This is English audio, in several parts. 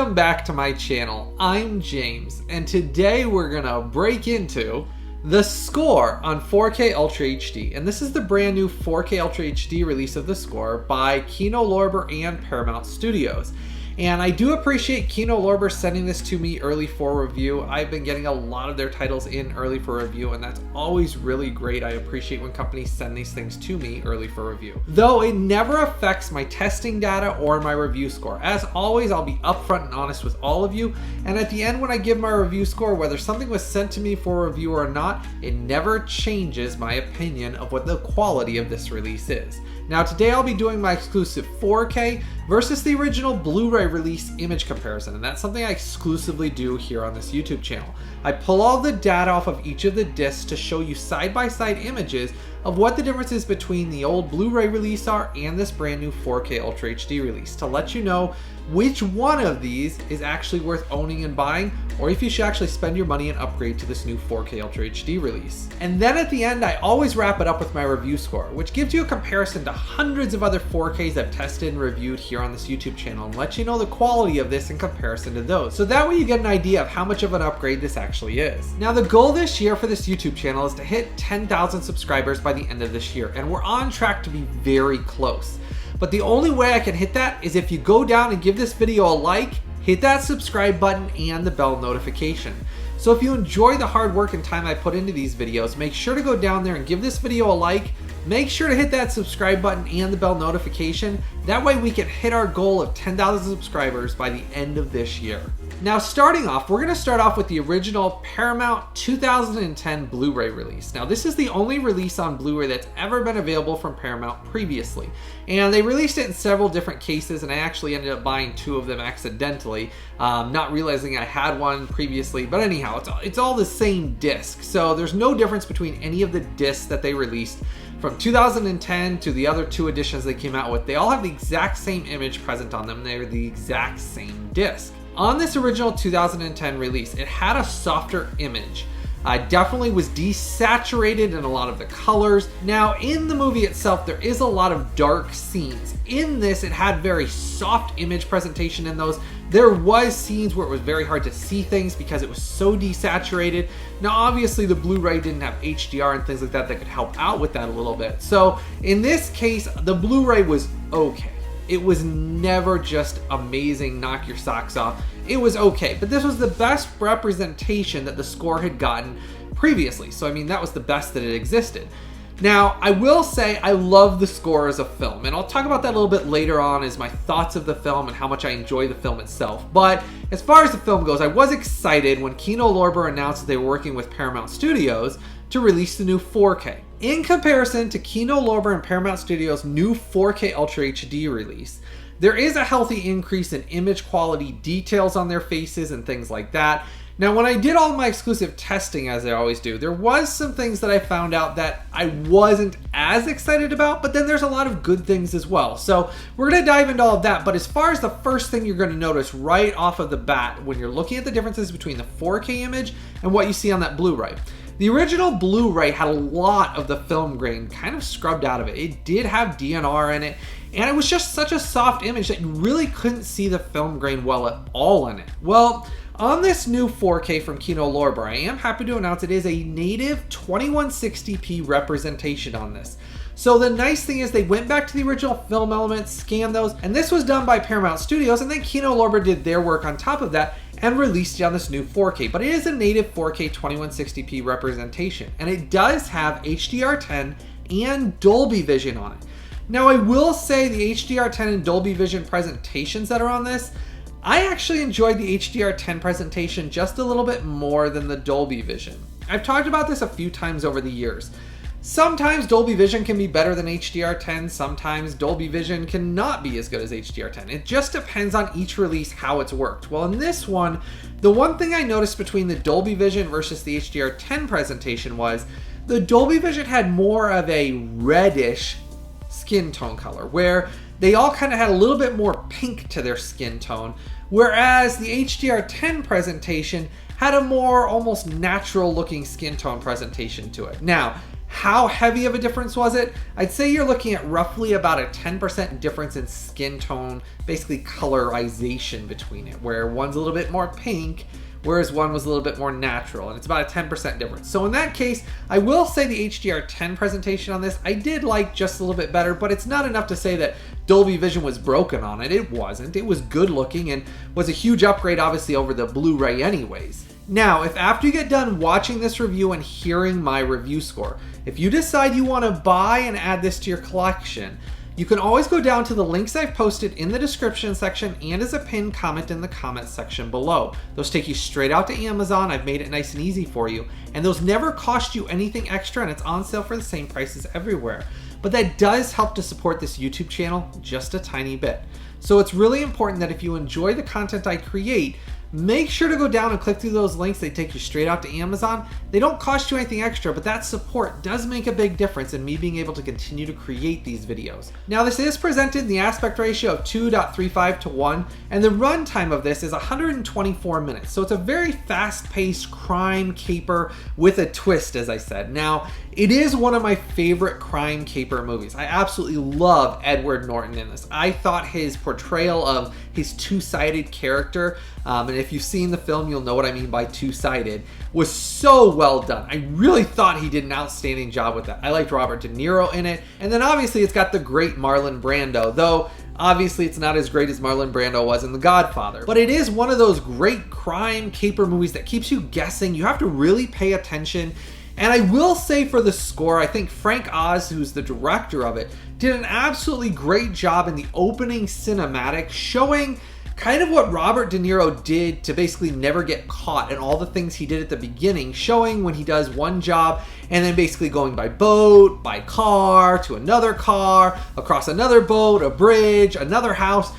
Welcome back to my channel. I'm James, and today we're gonna break into the Score on 4K Ultra HD. And this is the brand new 4K Ultra HD release of the Score by Kino, Lorber, and Paramount Studios. And I do appreciate Kino, Lorber sending this to me early for review. I've been getting a lot of their titles in early for review, and that's always really great. I appreciate when companies send these things to me early for review. Though it never affects my testing data or my review score. As always, I'll be upfront and honest with all of you, and at the end when I give my review score, whether something was sent to me for review or not, it never changes my opinion of what the quality of this release is. Now today I'll be doing my exclusive 4K versus the original Blu-ray release image comparison, and that's something I exclusively do here on this YouTube channel. I pull all the data off of each of the discs to show you side-by-side images of what the differences between the old Blu-ray release are and this brand new 4K Ultra HD release, to let you know which one of these is actually worth owning and buying, or if you should actually spend your money and upgrade to this new 4K Ultra HD release. And then at the end, I always wrap it up with my review score, which gives you a comparison to hundreds of other 4Ks I've tested and reviewed here on this YouTube channel, and let you know the quality of this in comparison to those. So that way you get an idea of how much of an upgrade this actually is. Now the goal this year for this YouTube channel is to hit 10,000 subscribers by the end of this year, and we're on track to be very close. But the only way I can hit that is if you go down and give this video a like, hit that subscribe button and the bell notification. So if you enjoy the hard work and time I put into these videos, make sure to go down there and give this video a like. Make sure to hit that subscribe button and the bell notification. That way we can hit our goal of 10,000 subscribers by the end of this year. Now starting off, we're going to start off with the original Paramount 2010 Blu-ray release. Now this is the only release on Blu-ray that's ever been available from Paramount previously. And they released it in several different cases, and I actually ended up buying two of them accidentally, not realizing I had one previously. But anyhow, it's all the same disc. So there's no difference between any of the discs that they released from 2010 to the other two editions they came out with. They all have the exact same image present on them. They're the exact same disc. On this original 2010 release, it had a softer image. Definitely was desaturated in a lot of the colors. Now in the movie itself, there is a lot of dark scenes. In this, it had very soft image presentation in those. There was scenes where it was very hard to see things because it was so desaturated. Now obviously the Blu-ray didn't have HDR and things like that that could help out with that a little bit. So in this case, the Blu-ray was okay. It was never just amazing, knock your socks off. It was okay, but this was the best representation that the Score had gotten previously. So I mean, that was the best that it existed. Now, I will say I love the Score as a film, and I'll talk about that a little bit later on as my thoughts of the film and how much I enjoy the film itself. But as far as the film goes, I was excited when Kino, Lorber announced that they were working with Paramount Studios to release the new 4K. In comparison to Kino, Lorber, and Paramount Studios' new 4K Ultra HD release, there is a healthy increase in image quality, details on their faces, and things like that. Now, when I did all of my exclusive testing, as I always do, there was some things that I found out that I wasn't as excited about, but then there's a lot of good things as well. So we're going to dive into all of that. But as far as the first thing you're going to notice right off of the bat when you're looking at the differences between the 4K image and what you see on that Blu-ray, the original Blu-ray had a lot of the film grain kind of scrubbed out of it. It did have DNR in it, and it was just such a soft image that you really couldn't see the film grain well at all in it. Well, on this new 4K from Kino, Lorber, I am happy to announce it is a native 2160p representation on this. So the nice thing is they went back to the original film elements, scanned those, and this was done by Paramount Studios, and then Kino, Lorber did their work on top of that and released it on this new 4K. But it is a native 4K 2160p representation, and it does have HDR10 and Dolby Vision on it. Now I will say the HDR10 and Dolby Vision presentations that are on this, I actually enjoyed the HDR10 presentation just a little bit more than the Dolby Vision. I've talked about this a few times over the years. Sometimes Dolby Vision can be better than HDR10, sometimes Dolby Vision cannot be as good as HDR10. It just depends on each release how it's worked. Well, in this one, the one thing I noticed between the Dolby Vision versus the HDR10 presentation was the Dolby Vision had more of a reddish skin tone color, where they all kind of had a little bit more pink to their skin tone, whereas the HDR10 presentation had a more almost natural looking skin tone presentation to it. Now, How heavy of a difference was it? I'd say you're looking at roughly about a 10% difference in skin tone, basically colorization between it, where one's a little bit more pink, whereas one was a little bit more natural, and it's about a 10% difference. So in that case, I will say the HDR10 presentation on this, I did like just a little bit better, but it's not enough to say that Dolby Vision was broken on it. It wasn't. It was good looking and was a huge upgrade, obviously, over the Blu-ray anyways. Now, if after you get done watching this review and hearing my review score, if you decide you want to buy and add this to your collection, you can always go down to the links I've posted in the description section and as a pinned comment in the comments section below. Those take you straight out to Amazon. I've made it nice and easy for you. And those never cost you anything extra, and it's on sale for the same prices everywhere. But that does help to support this YouTube channel just a tiny bit. So it's really important that if you enjoy the content I create, make sure to go down and click through those links. They take you straight out to Amazon. They don't cost you anything extra, but that support does make a big difference in me being able to continue to create these videos. Now, this is presented in the aspect ratio of 2.35 to 1, and the runtime of this is 124 minutes. So it's a very fast-paced crime caper with a twist, as I said. Now, it is one of my favorite crime caper movies. I absolutely love Edward Norton in this. I thought his portrayal of his two-sided character, and if you've seen the film, you'll know what I mean by two-sided, was so well done. I really thought he did an outstanding job with that. I liked Robert De Niro in it, and then obviously it's got the great Marlon Brando, though obviously it's not as great as Marlon Brando was in The Godfather. But it is one of those great crime caper movies that keeps you guessing. You have to really pay attention. And I will say for the score, I think Frank Oz, who's the director of it, did an absolutely great job in the opening cinematic, showing kind of what Robert De Niro did to basically never get caught and all the things he did at the beginning, showing when he does one job and then basically going by boat, by car, to another car, across another boat, a bridge, another house.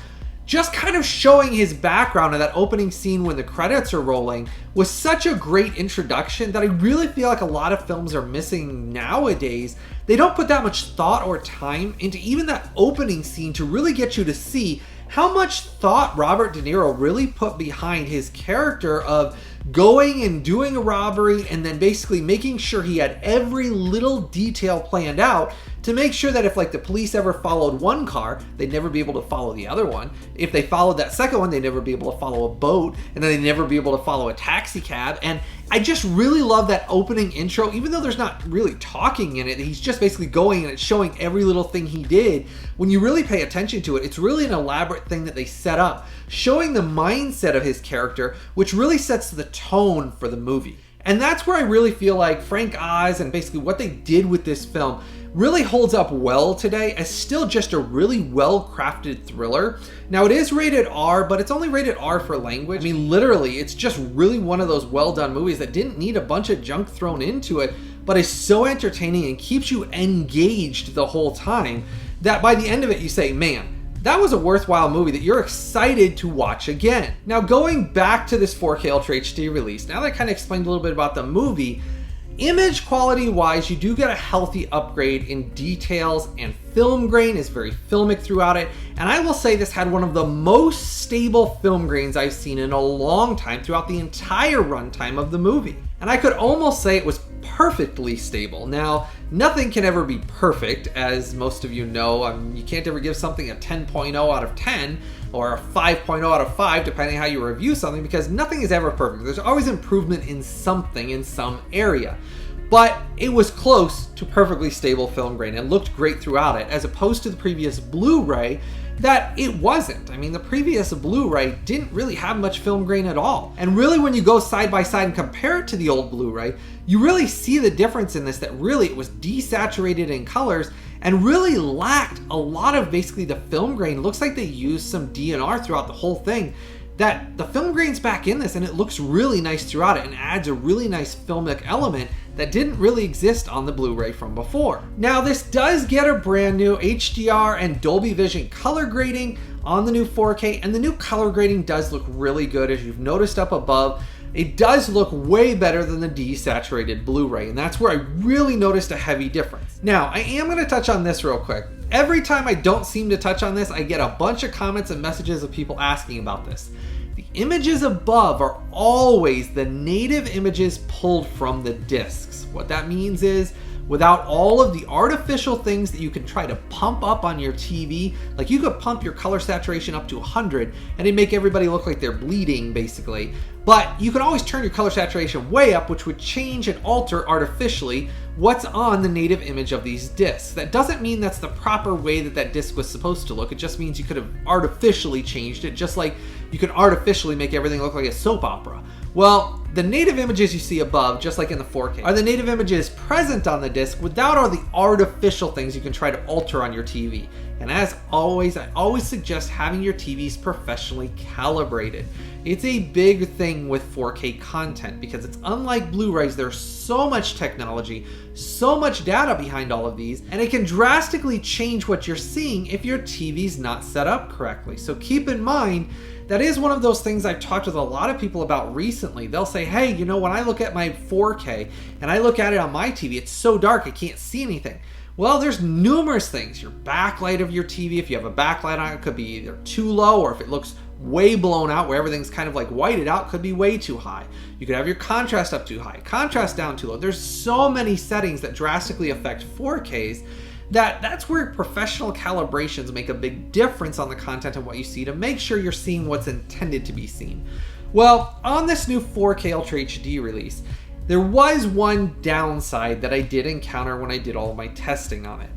Just kind of showing his background in that opening scene when the credits are rolling was such a great introduction that I really feel like a lot of films are missing nowadays. They don't put that much thought or time into even that opening scene to really get you to see how much thought Robert De Niro really put behind his character of going and doing a robbery and then basically making sure he had every little detail planned out to make sure that if like the police ever followed one car, they'd never be able to follow the other one. If they followed that second one, they'd never be able to follow a boat, and then they'd never be able to follow a taxi cab. And I just really love that opening intro, even though there's not really talking in it. He's just basically going and it's showing every little thing he did. When you really pay attention to it, it's really an elaborate thing that they set up, showing the mindset of his character, which really sets the tone for the movie. And that's where I really feel like Frank Oz and basically what they did with this film really holds up well today as still just a really well-crafted thriller. Now, it is rated R, but it's only rated R for language. I mean, literally, it's just really one of those well-done movies that didn't need a bunch of junk thrown into it, but is so entertaining and keeps you engaged the whole time that by the end of it, you say, man, that was a worthwhile movie that you're excited to watch again. Now, going back to this 4K Ultra HD release, now that I kind of explained a little bit about the movie, image quality wise, you do get a healthy upgrade in details, and film grain is very filmic throughout it. And I will say this had one of the most stable film grains I've seen in a long time throughout the entire runtime of the movie. And I could almost say it was perfectly stable. Now, nothing can ever be perfect, as most of you know. You can't ever give something a 10.0 out of 10 or a 5.0 out of 5, depending on how you review something, because nothing is ever perfect. There's always improvement in something in some area. But it was close to perfectly stable film grain and looked great throughout it, as opposed to the previous Blu-ray that it wasn't. I mean, the previous Blu-ray didn't really have much film grain at all. And really, when you go side by side and compare it to the old Blu-ray, you really see the difference in this, that really it was desaturated in colors and really lacked a lot of basically the film grain. It looks like they used some DNR throughout the whole thing, that the film grain's back in this and it looks really nice throughout it and adds a really nice filmic element that didn't really exist on the Blu-ray from before. Now, this does get a brand new HDR and Dolby Vision color grading on the new 4K, and the new color grading does look really good. As you've noticed up above, it does look way better than the desaturated Blu-ray, and that's where I really noticed a heavy difference. Now, I am going to touch on this real quick. Every time I don't seem to touch on this, I get a bunch of comments and messages of people asking about this. The images above are always the native images pulled from the discs. What that means is, without all of the artificial things that you can try to pump up on your TV. Like you could pump your color saturation up to 100 and it'd make everybody look like they're bleeding basically. But you can always turn your color saturation way up, which would change and alter artificially what's on the native image of these discs. That doesn't mean that's the proper way that that disc was supposed to look. It just means you could have artificially changed it, just like you can artificially make everything look like a soap opera. Well, the native images you see above, just like in the 4K, are the native images present on the disc without all the artificial things you can try to alter on your TV. And as always, I always suggest having your TVs professionally calibrated. It's a big thing with 4K content because it's unlike Blu-rays. There's so much technology, so much data behind all of these, and it can drastically change what you're seeing if your TV's not set up correctly. So keep in mind, that is one of those things I've talked with a lot of people about recently. They'll say, hey, you know, when I look at my 4K and I look at it on my TV, it's so dark I can't see anything. Well, there's numerous things. Your backlight of your TV, if you have a backlight on it, could be either too low, or if it looks way blown out where everything's kind of like whited out, could be way too high. You could have your contrast up too high, contrast down too low. There's so many settings that drastically affect 4Ks that's where professional calibrations make a big difference on the content and what you see to make sure you're seeing what's intended to be seen. Well, on this new 4K Ultra HD release, there was one downside that I did encounter when I did all of my testing on it.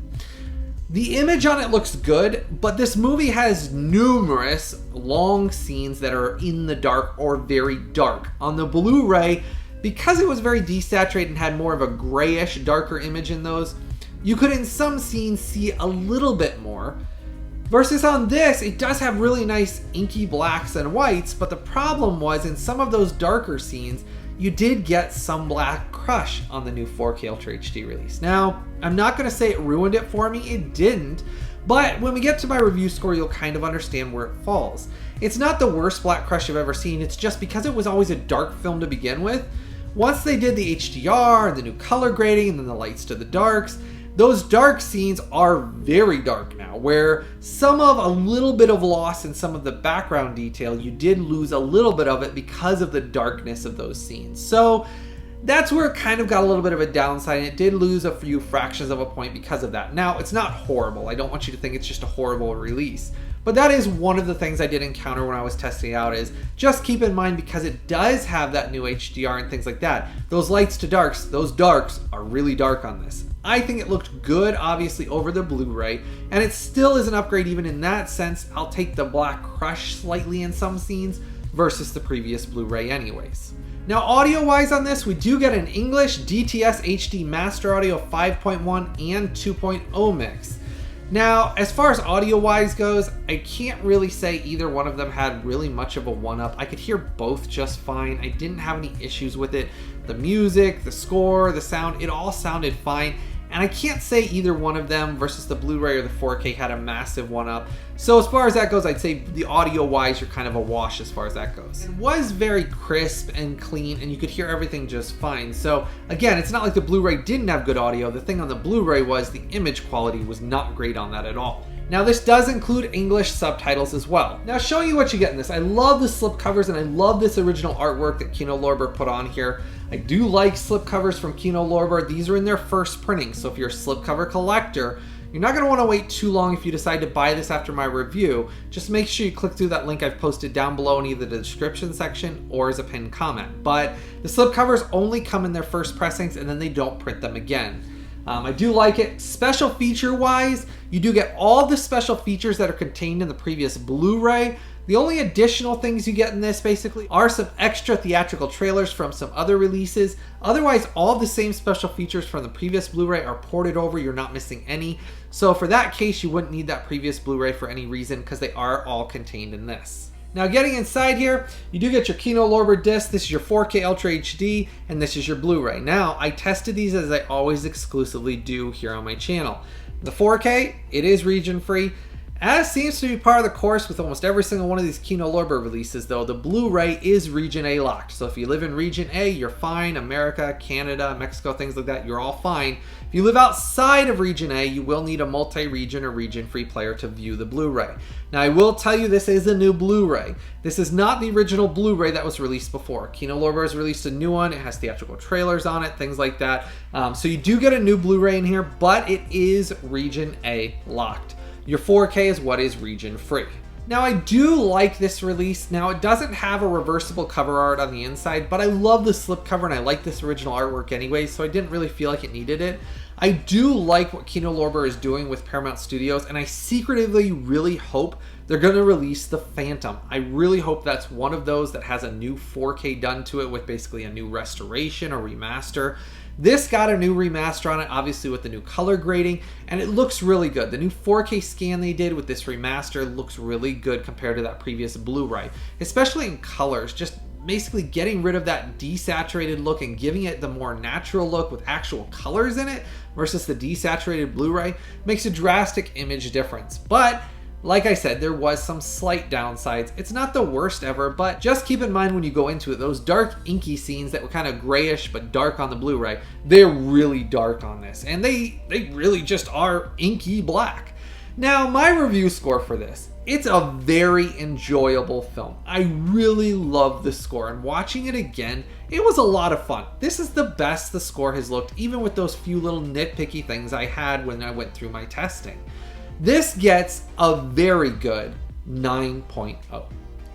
The image on it looks good, but this movie has numerous long scenes that are in the dark or very dark. On the Blu-ray, because it was very desaturated and had more of a grayish, darker image in those, you could in some scenes see a little bit more. Versus on this, it does have really nice inky blacks and whites, but the problem was in some of those darker scenes, you did get some black crush on the new 4K Ultra HD release. Now, I'm not going to say it ruined it for me, it didn't, but when we get to my review score, you'll kind of understand where it falls. It's not the worst black crush I've ever seen, it's just because it was always a dark film to begin with. Once they did the HDR and the new color grading and then the lights to the darks, those dark scenes are very dark now, where some of a little bit of loss in some of the background detail, you did lose a little bit of it because of the darkness of those scenes. So that's where it kind of got a little bit of a downside, and it did lose a few fractions of a point because of that. Now, it's not horrible. I don't want you to think it's just a horrible release. But that is one of the things I did encounter when I was testing it out, is just keep in mind, because it does have that new HDR and things like that, those lights to darks, those darks are really dark on this. I think it looked good, obviously, over the Blu-ray, and it still is an upgrade even in that sense. I'll take the black crush slightly in some scenes versus the previous Blu-ray anyways. Now, audio-wise on this, we do get an English DTS HD Master Audio 5.1 and 2.0 mix. Now, as far as audio-wise goes, I can't really say either one of them had really much of a one-up. I could hear both just fine. I didn't have any issues with it. The music, the score, the sound, it all sounded fine. And I can't say either one of them versus the Blu-ray or the 4K had a massive one-up. So as far as that goes, I'd say the audio-wise, you're kind of a wash as far as that goes. It was very crisp and clean, and you could hear everything just fine. So again, it's not like the Blu-ray didn't have good audio. The thing on the Blu-ray was the image quality was not great on that at all. Now, this does include English subtitles as well. Now, showing you what you get in this, I love the slipcovers and I love this original artwork that Kino Lorber put on here. I do like slipcovers from Kino Lorber. These are in their first printing, so if you're a slipcover collector, you're not going to want to wait too long if you decide to buy this after my review. Just make sure you click through that link I've posted down below in either the description section or as a pinned comment. But the slipcovers only come in their first pressings and then they don't print them again. I do like it. Special feature wise, you do get all the special features that are contained in the previous Blu-ray. The only additional things you get in this basically are some extra theatrical trailers from some other releases. Otherwise, all the same special features from the previous Blu-ray are ported over. You're not missing any. So for that case, you wouldn't need that previous Blu-ray for any reason because they are all contained in this. Now, getting inside here, you do get your Kino Lorber disc. This is your 4K Ultra HD, and this is your Blu-ray. Now, I tested these as I always exclusively do here on my channel. The 4K, it is region-free. As seems to be part of the course with almost every single one of these Kino Lorber releases though, the Blu-ray is Region A locked. So if you live in Region A, you're fine. America, Canada, Mexico, things like that, you're all fine. If you live outside of Region A, you will need a multi-region or region-free player to view the Blu-ray. Now I will tell you this is a new Blu-ray. This is not the original Blu-ray that was released before. Kino Lorber has released a new one. It has theatrical trailers on it, things like that. So you do get a new Blu-ray in here, but it is Region A locked. Your 4K is what is region free. Now I do like this release. Now it doesn't have a reversible cover art on the inside, but I love the slipcover and I like this original artwork anyway, so I didn't really feel like it needed it. I do like what Kino Lorber is doing with Paramount Studios, and I secretly really hope they're going to release The Phantom. I really hope that's one of those that has a new 4K done to it with basically a new restoration or remaster. This got a new remaster on it, obviously with the new color grading, and it looks really good. The new 4K scan they did with this remaster looks really good compared to that previous Blu-ray, especially in colors. Just basically getting rid of that desaturated look and giving it the more natural look with actual colors in it versus the desaturated Blu-ray makes a drastic image difference. But like I said, there was some slight downsides. It's not the worst ever, but just keep in mind when you go into it, those dark inky scenes that were kind of grayish but dark on the Blu-ray, they're really dark on this. And they really just are inky black. Now, my review score for this, it's a very enjoyable film. I really love the score, and watching it again, it was a lot of fun. This is the best the score has looked, even with those few little nitpicky things I had when I went through my testing. This gets a very good 9.0.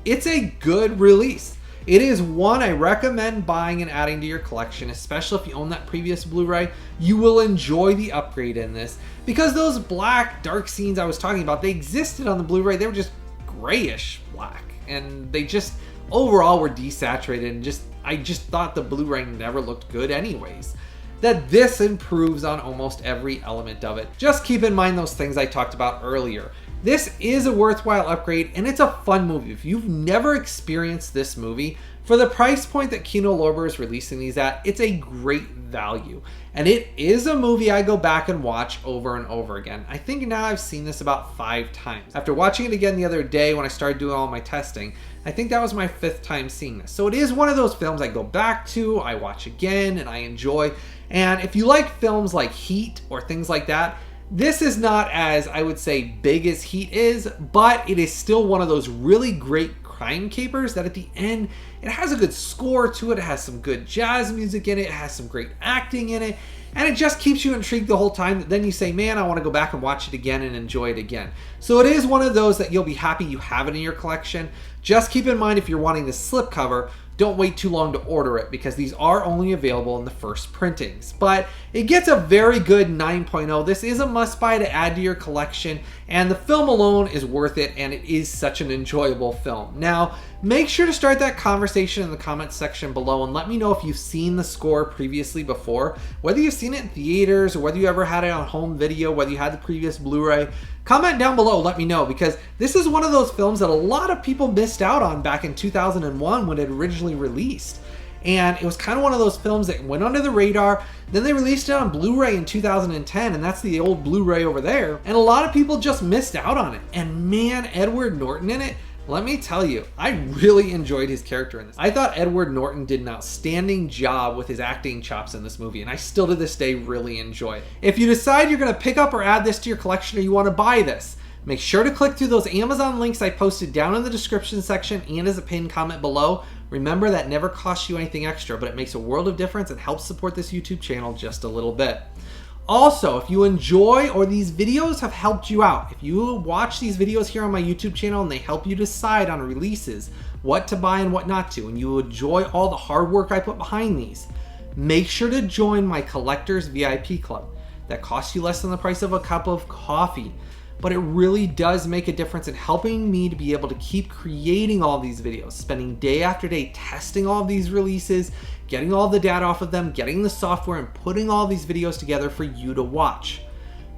It's a good release. It is one I recommend buying and adding to your collection, especially if you own that previous Blu-ray. You will enjoy the upgrade in this because those black dark scenes I was talking about, they existed on the Blu-ray. They were just grayish black, and they just overall were desaturated, and I just thought the Blu-ray never looked good anyways. That this improves on almost every element of it. Just keep in mind those things I talked about earlier. This is a worthwhile upgrade, and it's a fun movie. If you've never experienced this movie, for the price point that Kino Lorber is releasing these at, it's a great value. And it is a movie I go back and watch over and over again. I think now I've seen this about 5 times. After watching it again the other day when I started doing all my testing, I think that was my 5th time seeing this. So it is one of those films I go back to, I watch again, and I enjoy. And if you like films like Heat or things like that, this is not as, I would say, big as Heat is, but it is still one of those really great crime capers that at the end, it has a good score to it, it has some good jazz music in it, it has some great acting in it, and it just keeps you intrigued the whole time. Then you say, man, I want to go back and watch it again and enjoy it again. So it is one of those that you'll be happy you have it in your collection. Just keep in mind if you're wanting the slipcover, don't wait too long to order it because these are only available in the first printings. But it gets a very good 9.0. This is a must-buy to add to your collection, and the film alone is worth it, and it is such an enjoyable film. Now, make sure to start that conversation in the comments section below and let me know if you've seen the score previously before, whether you've seen it in theaters or whether you ever had it on home video, whether you had the previous Blu-ray. Comment down below, let me know, because this is one of those films that a lot of people missed out on back in 2001 when it originally released. And it was kind of one of those films that went under the radar. Then they released it on Blu-ray in 2010, and that's the old Blu-ray over there. And a lot of people just missed out on it. And man, Edward Norton in it, let me tell you, I really enjoyed his character in this. I thought Edward Norton did an outstanding job with his acting chops in this movie, and I still to this day really enjoy it. If you decide you're going to pick up or add this to your collection or you want to buy this, make sure to click through those Amazon links I posted down in the description section and as a pinned comment below. Remember, that never costs you anything extra, but it makes a world of difference and helps support this YouTube channel just a little bit. Also, if you enjoy or these videos have helped you out, if you watch these videos here on my YouTube channel and they help you decide on releases, what to buy and what not to, and you enjoy all the hard work I put behind these, make sure to join my Collectors VIP Club. That costs you less than the price of a cup of coffee, but it really does make a difference in helping me to be able to keep creating all these videos, spending day after day testing all of these releases, getting all the data off of them, getting the software, and putting all these videos together for you to watch.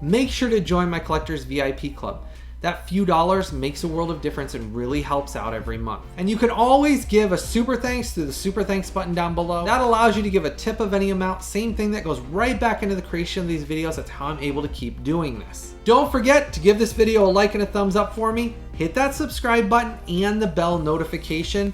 Make sure to join my Collectors VIP Club. That few dollars makes a world of difference and really helps out every month. And you can always give a super thanks through the super thanks button down below. That allows you to give a tip of any amount, same thing that goes right back into the creation of these videos. That's how I'm able to keep doing this. Don't forget to give this video a like and a thumbs up for me. Hit that subscribe button and the bell notification.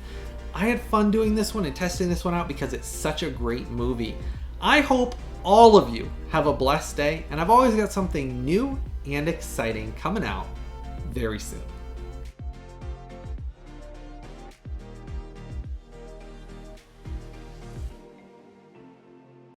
I had fun doing this one and testing this one out because it's such a great movie. I hope all of you have a blessed day, and I've always got something new and exciting coming out very soon.